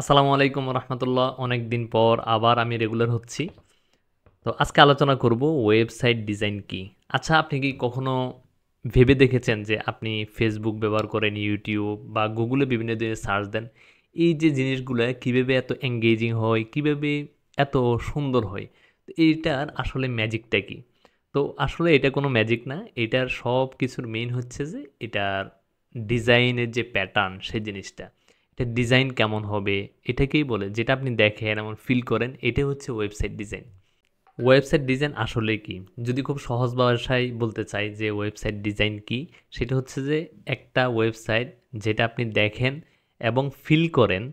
আসসালামু আলাইকুম রহমতুল্লাহ। অনেক দিন পর আবার আমি রেগুলার হচ্ছি। তো আজকে আলোচনা করব ওয়েবসাইট ডিজাইন কি। আচ্ছা, আপনি কি কখনো ভেবে দেখেছেন যে আপনি ফেসবুক ব্যবহার করেন, ইউটিউব বা গুগলে বিভিন্ন দিনে সার্চ দেন, এই যে জিনিসগুলো কিভাবে এত এঙ্গেজিং হয়, কিভাবে এত সুন্দর হয়, তো এইটার আসলে ম্যাজিকটা কি? তো আসলে এটা কোনো ম্যাজিক না, এটার সব কিছুর মেইন হচ্ছে যে এটার ডিজাইনের যে প্যাটার্ন, সেই জিনিসটা, এটা ডিজাইন কেমন হবে, এটাকেই বলে, যেটা আপনি দেখেন এমন ফিল করেন, এটাই হচ্ছে ওয়েবসাইট ডিজাইন। ওয়েবসাইট ডিজাইন আসলে কি? যদি খুব সহজ ভাষায় বলতে চাই যে ওয়েবসাইট ডিজাইন কি, সেটা হচ্ছে যে একটা ওয়েবসাইট যেটা আপনি দেখেন এবং ফিল করেন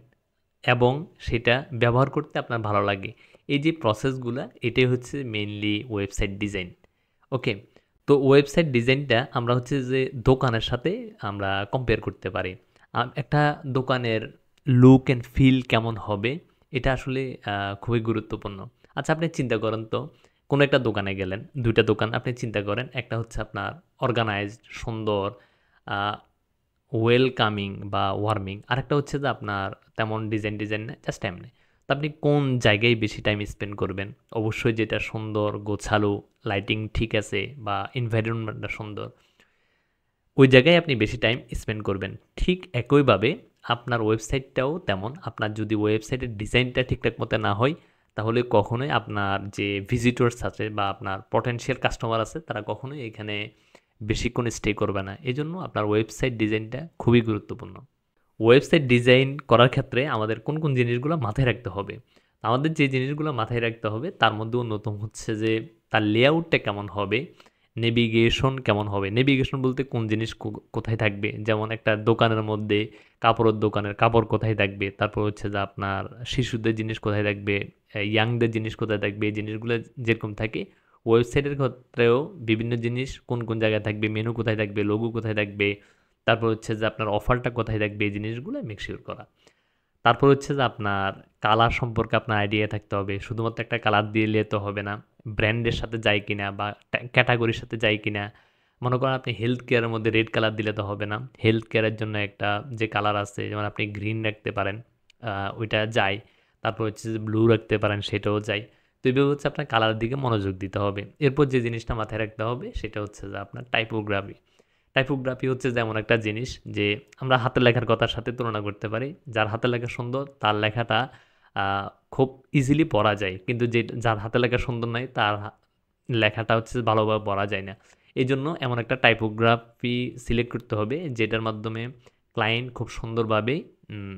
এবং সেটা ব্যবহার করতে আপনার ভালো লাগে। এই যে প্রসেসগুলা, এটাই হচ্ছে মেইনলি ওয়েবসাইট ডিজাইন। ওকে। তো ওয়েবসাইট ডিজাইনটা আমরা হচ্ছে যে দোকানের সাথে আমরা কম্পেয়ার করতে পারি। একটা দোকানের লুক অ্যান্ড ফিল কেমন হবে, এটা আসলে খুবই গুরুত্বপূর্ণ। আচ্ছা, আপনি চিন্তা করেন তো, কোনো একটা দোকানে গেলেন, ২ টা দোকান আপনি চিন্তা করেন। একটা হচ্ছে আপনার অর্গানাইজড, সুন্দর, আ ওয়েলকামিং বা ওয়ার্মিং। আরেকটা হচ্ছে যে আপনার তেমন ডিজাইন না, জাস্ট এমনি। তো আপনি কোন জায়গায় বেশি টাইম স্পেন্ড করবেন? অবশ্যই যেটা সুন্দর, গোছালো, লাইটিং ঠিক আছে বা এনভায়রনমেন্টটা সুন্দর, ওই জায়গায় আপনি বেশি টাইম স্পেন্ড করবেন। ঠিক একইভাবে আপনার ওয়েবসাইটটাও তেমন। আপনার যদি ওয়েবসাইটের ডিজাইনটা ঠিকঠাক মতো না হয়, তাহলে কখনোই আপনার যে ভিজিটর্স আছে বা আপনার পটেনশিয়াল কাস্টমার আছে, তারা কখনোই এখানে বেশিক্ষণ স্টে করবে না। এজন্য আপনার ওয়েবসাইট ডিজাইনটা খুবই গুরুত্বপূর্ণ। ওয়েবসাইট ডিজাইন করার ক্ষেত্রে আমাদের কোন কোন জিনিসগুলো মাথায় রাখতে হবে? আমাদের যে জিনিসগুলো মাথায় রাখতে হবে তার মধ্যে অন্যতম হচ্ছে যে তার লেআউটটা কেমন হবে, নেভিগেশন কেমন হবে। নেভিগেশন বলতে কোন জিনিস কোথায় থাকবে, যেমন একটা দোকানের মধ্যে কাপড়ের দোকানের কাপড় কোথায় থাকবে, তারপর হচ্ছে যে আপনার শিশুদের জিনিস কোথায় থাকবে, ইয়াংদের জিনিস কোথায় থাকবে, এই জিনিসগুলো যেরকম থাকে ওয়েবসাইটের ক্ষেত্রেও বিভিন্ন জিনিস কোন কোন জায়গায় থাকবে, মেনু কোথায় থাকবে, লোগো কোথায় থাকবে, তারপর হচ্ছে যে আপনার অফারটা কোথায় থাকবে, এই জিনিসগুলো মেক শিওর করা। তারপর হচ্ছে যে আপনার কালার সম্পর্কে আপনার আইডিয়া থাকতে হবে। শুধুমাত্র একটা কালার দিলে তো হবে না। ব্র্যান্ডের সাথে যায় কিনা বা ক্যাটাগরির সাথে যায় কিনা। মনে করেন আপনি হেলথ কেয়ারের মধ্যে রেড কালার দিলে তো হবে না। হেলথ কেয়ারের জন্য একটা যে কালার আছে, যেমন আপনি গ্রিন রাখতে পারেন, ওইটা যায়। তারপর হচ্ছে যে ব্লু রাখতে পারেন, সেটাও যায়। তো এইভাবে হচ্ছে আপনার কালারের দিকে মনোযোগ দিতে হবে। এরপর যে জিনিসটা মাথায় রাখতে হবে সেটা হচ্ছে যে আপনার টাইপোগ্রাফি। টাইপোগ্রাফি হচ্ছে যেমন একটা জিনিস যে আমরা হাতের লেখার কথার সাথে তুলনা করতে পারি। যার হাতের লেখা সুন্দর তার লেখাটা আ খুব ইজিলি পড়া যায়। কিন্তু যার হাতের লেখা সুন্দর নয় তার লেখাটা হচ্ছে ভালোভাবে পড়া যায় না। এজন্য এমন একটা টাইপোগ্রাফি সিলেক্ট করতে হবে যেটার মাধ্যমে ক্লায়েন্ট খুব সুন্দরভাবে উম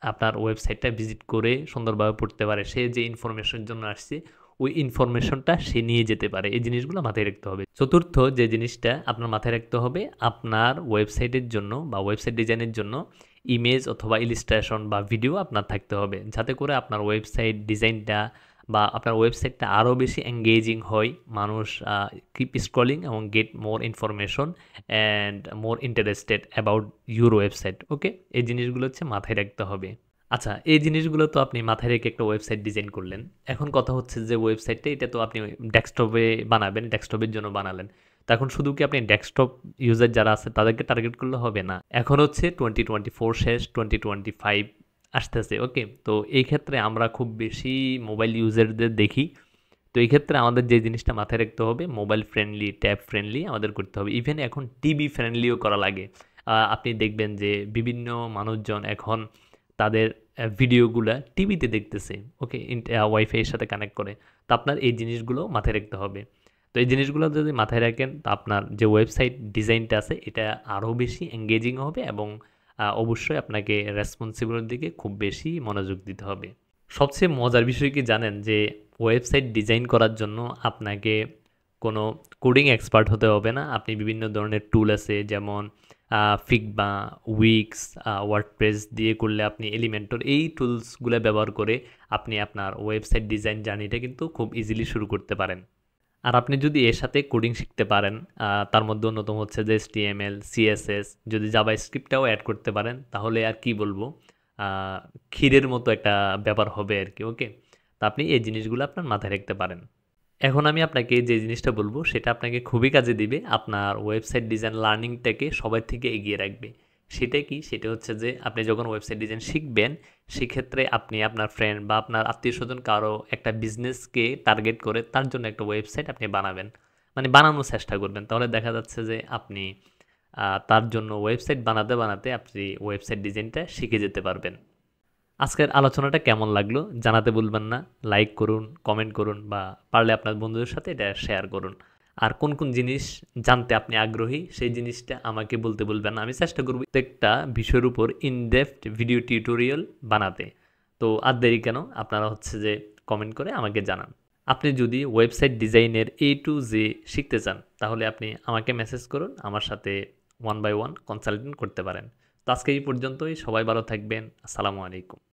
আপনার ওয়েবসাইটটা ভিজিট করে সুন্দরভাবে পড়তে পারে। সে যে ইনফরমেশনের জন্য আসছে, ওই ইনফরমেশনটা সে নিয়ে যেতে পারে। এই জিনিসগুলো মাথায় রাখতে হবে। চতুর্থ যে জিনিসটা আপনার মাথায় রাখতে হবে, আপনার ওয়েবসাইটের জন্য বা ওয়েবসাইট ডিজাইনের জন্য ইমেজ অথবা ইলিস্ট্রেশন বা ভিডিও আপনার থাকতে হবে। যাতে করে আপনার ওয়েবসাইট ডিজাইনটা বা আপনার ওয়েবসাইটটা আরও বেশি এঙ্গেজিং হয়। মানুষ কিপ স্ক্রলিং এবং get more information and more interested about your website. Okay? এই জিনিসগুলো হচ্ছে মাথায় রাখতে হবে। আচ্ছা, এই জিনিসগুলো তো আপনি মাথায় রেখে একটা ওয়েবসাইট ডিজাইন করলেন। এখন কথা হচ্ছে যে ওয়েবসাইটটা এটা তো আপনি ডেস্কটপে বানাবেন, ডেস্কটপের জন্য বানালেন। তো এখন শুধু কি আপনি ডেস্কটপ ইউজার যারা আছে তাদেরকে টার্গেট করলে হবে না। এখন হচ্ছে 2024 শেষ, 2025 আসতেছে। ওকে? তো এই ক্ষেত্রে আমরা খুব বেশি মোবাইল ইউজারদের দেখি। তো এই ক্ষেত্রে আমাদের যে জিনিসটা মাথায় রাখতে হবে, মোবাইল ফ্রেন্ডলি, ট্যাব ফ্রেন্ডলি আমাদের করতে হবে। ইভেন এখন টিভি ফ্রেন্ডলিও করা লাগে। আপনি দেখবেন যে বিভিন্ন মানুষজন এখন তাদের ভিডিওগুলা টিভিতে দেখতেছে। ওকে? ওয়াইফাই এর সাথে কানেক্ট করে। তো আপনার এই জিনিসগুলো মাথায় রাখতে হবে। তো এই জিনিসগুলো যদি মাথায় রাখেন, তো আপনার যে ওয়েবসাইট ডিজাইনটা আছে এটা আরও বেশি এঙ্গেজিং হবে এবং অবশ্যই আপনাকে রেসপন্সিবলের দিকে খুব বেশি মনোযোগ দিতে হবে। সবচেয়ে মজার বিষয় কি জানেন? যে ওয়েবসাইট ডিজাইন করার জন্য আপনাকে কোনো কোডিং এক্সপার্ট হতে হবে না। আপনি বিভিন্ন ধরনের টুল আছে, যেমন ফিগমা, উইক্স, ওয়ার্ডপ্রেস দিয়ে করলে আপনি এলিমেন্টর, এই টুলসগুলো ব্যবহার করে আপনি আপনার ওয়েবসাইট ডিজাইন জার্নিটা কিন্তু খুব ইজিলি শুরু করতে পারেন। আর আপনি যদি এর সাথে কোডিং শিখতে পারেন, তার মধ্যে অন্যতম হচ্ছে যে HTML, CSS, যদি জাভাস্ক্রিপ্টটাও অ্যাড করতে পারেন, তাহলে আর কি বলবো, আ ক্ষীরের মতো একটা ব্যাপার হবে আরকি। ওকে? তো আপনি এই জিনিসগুলো আপনার মাথায় রাখতে পারেন। এখন আমি আপনাকে যে জিনিসটা বলবো সেটা আপনাকে খুবই কাজে দিবে। আপনার ওয়েবসাইট ডিজাইন লার্নিংটাকে সবার থেকে এগিয়ে রাখবে। সেটা কি? সেটা হচ্ছে যে আপনি যখন ওয়েবসাইট ডিজাইন শিখবেন, সেক্ষেত্রে আপনি আপনার ফ্রেন্ড বা আপনার আত্মীয়স্বজন কারো একটা বিজনেসকে টার্গেট করে তার জন্য একটা ওয়েবসাইট আপনি বানাবেন। মানে বানানোর চেষ্টা করবেন। তাহলে দেখা যাচ্ছে যে আপনি তার জন্য ওয়েবসাইট বানাতে, বানাতে আপনি ওয়েবসাইট ডিজাইনটা শিখে যেতে পারবেন। আজকের আলোচনাটা কেমন লাগলো জানাতে ভুলবেন না। লাইক করুন, কমেন্ট করুন বা পারলে আপনার বন্ধুদের সাথে এটা শেয়ার করুন। আর কোন কোন জিনিস জানতে আপনি আগ্রহী সেই জিনিসটা আমাকে বলতে ভুলবেন না। আমি চেষ্টা করব প্রত্যেকটা বিষয়ের উপর ইনডেপথ ভিডিও টিউটোরিয়াল বানাতে। তো আর দেরি কেন? আপনারা হচ্ছে যে কমেন্ট করে আমাকে জানান। আপনি যদি ওয়েবসাইট ডিজাইনের A to Z শিখতে চান তাহলে আপনি আমাকে মেসেজ করুন। আমার সাথে 1 by 1 কনসাল্টেন্ট করতে পারেন। তো আজকে এই পর্যন্তই। সবাই ভালো থাকবেন। আসসালামু আলাইকুম।